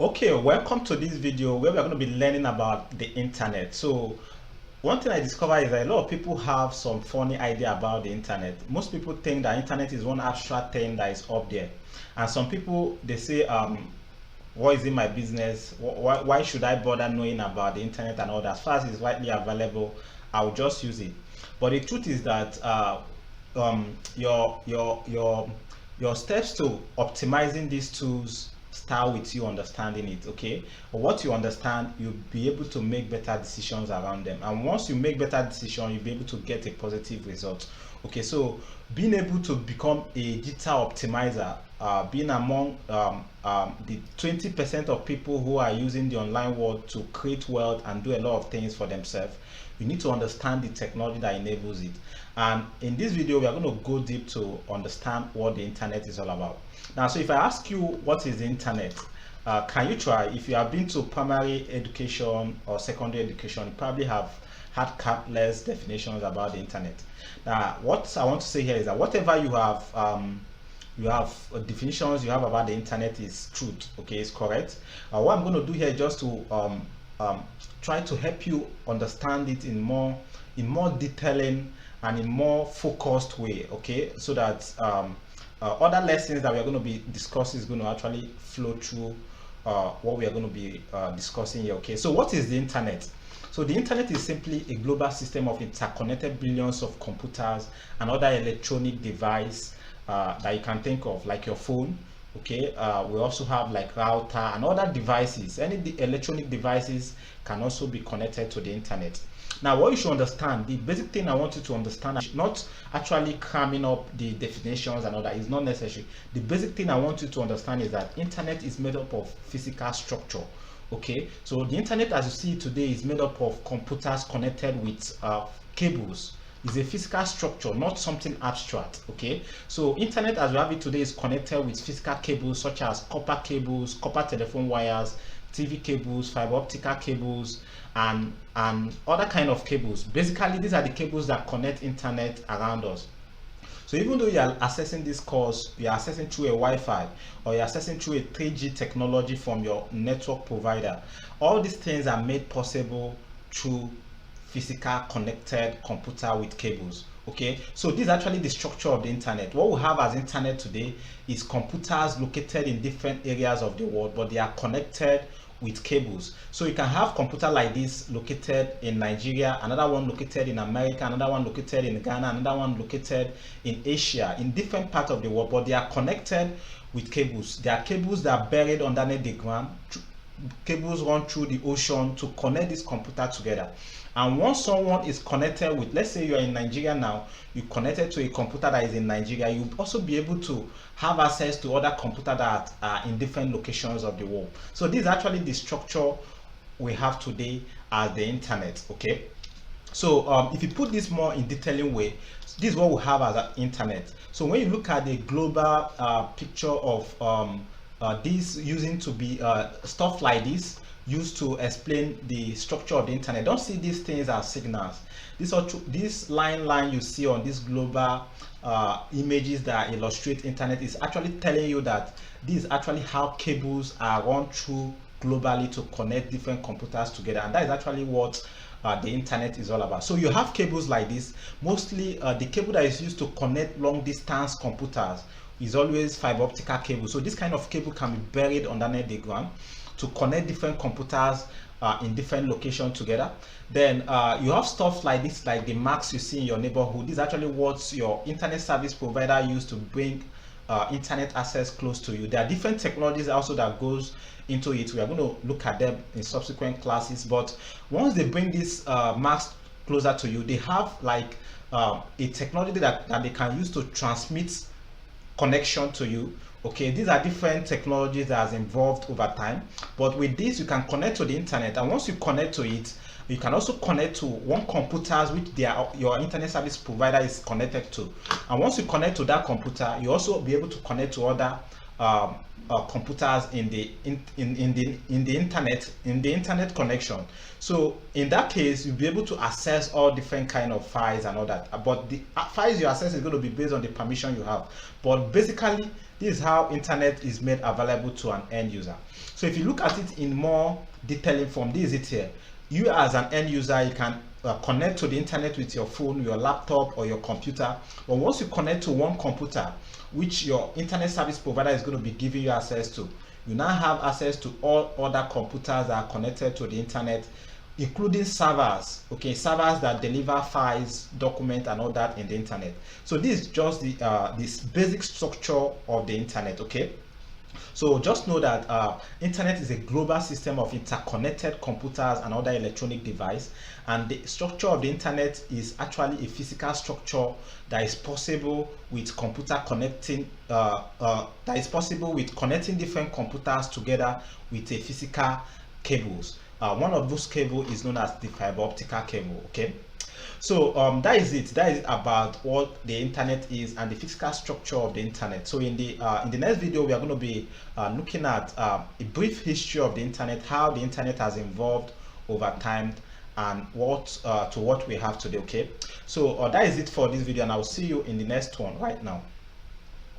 Okay, welcome to this video where we're going to be learning about the internet. So one thing I discovered is that a lot of people have some funny idea about the internet. Most people think that internet is one abstract thing that is up there. And some people, they say, what is in my business? Why should I bother knowing about the internet and all that? As far as it's widely available, I'll just use it. But the truth is that um, your your your your steps to optimizing these tools start with you understanding it. Okay, but what you understand, you'll be able to make better decisions around them, and once you make better decisions, you'll be able to get a positive result. Okay, so being able to become a digital optimizer, being among the 20% of people who are using the online world to create wealth and do a lot of things for themselves, you need to understand the technology that enables it. And in this video, we are going to go deep to understand what the internet is all about. Now, so if I ask you what is the internet, can you try? If you have been to primary education or secondary education, you probably have had countless definitions about the internet. Now, what I want to say here is that whatever you have definitions you have about the internet is truth. Okay, it's correct. What I'm going to do here is just to try to help you understand it in more detailing and in more focused way. Okay, so that other lessons that we are going to be discussing is going to actually flow through what we are going to be discussing here. Okay, so what is the internet? So the internet is simply a global system of interconnected billions of computers and other electronic devices that you can think of, like your phone. Okay, we also have like router and other devices. Any electronic devices can also be connected to the internet. Now, what you should understand, the basic thing I want you to understand, not actually cramming up the definitions and all that, is not necessary. The basic thing I want you to understand is that internet is made up of physical structure. Okay, so the internet as you see it today is made up of computers connected with cables. Is a physical structure, not something abstract. Okay, so internet as we have it today is connected with physical cables such as copper cables, copper telephone wires, TV cables, fiber optical cables, and other kind of cables. Basically, these are the cables that connect internet around us. So even though you are accessing this course, you are accessing through a Wi-Fi or you're accessing through a 3G technology from your network provider, all these things are made possible through physical connected computer with cables. Okay, so this is actually the structure of the internet. What we have as internet today is computers located in different areas of the world, but they are connected with cables. So you can have computer like this located in Nigeria, another one located in America, another one located in Ghana, another one located in Asia, in different parts of the world, but they are connected with cables. There are cables that are buried underneath the ground. Cables run through the ocean to connect this computer together. And once someone is connected with, let's say you are in Nigeria now, you connected to a computer that is in Nigeria, you'll also be able to have access to other computers that are in different locations of the world. So this is actually the structure we have today as the internet. Okay, so if you put this more in detailing way, this is what we have as an internet. So when you look at the global picture of this using to be stuff like this used to explain the structure of the internet, don't see these things as signals. This line you see on this global images that illustrate internet is actually telling you that this is actually how cables are run through globally to connect different computers together, and that is actually what the internet is all about. So you have cables like this. Mostly the cable that is used to connect long distance computers is always fiber optical cable. So this kind of cable can be buried underneath the ground to connect different computers in different locations together. Then you have stuff like this, like the marks you see in your neighborhood. This is actually what your internet service provider used to bring internet access close to you. There are different technologies also that goes into it. We are going to look at them in subsequent classes, but once they bring this marks closer to you, they have like a technology that they can use to transmit connection to you. Okay, these are different technologies that has evolved over time, but with this you can connect to the internet, and once you connect to it, you can also connect to one computers which your internet service provider is connected to. And once you connect to that computer, you also be able to connect to other computers in the internet connection. So in that case, you'll be able to access all different kind of files and all that, but the files you access is going to be based on the permission you have. But basically This is how internet is made available to an end user. So if you look at it in more detailing form, this is it here. You as an end user, you can connect to the internet with your phone, your laptop, or your computer. But once you connect to one computer, which your internet service provider is going to be giving you access to, you now have access to all other computers that are connected to the internet, including servers, okay, servers that deliver files, documents, and all that in the internet. So this is just the this basic structure of the internet, okay. So just know that internet is a global system of interconnected computers and other electronic devices, and the structure of the internet is actually a physical structure that is possible with computer connecting that is possible with connecting different computers together with a physical cables. One of those cable is known as the fiber optical cable, okay. So that is it. That is about what the internet is and the physical structure of the internet. So in the next video, we are going to be looking at a brief history of the internet, how the internet has evolved over time, and what to what we have today. Okay. So that is it for this video, and I will see you in the next one right now.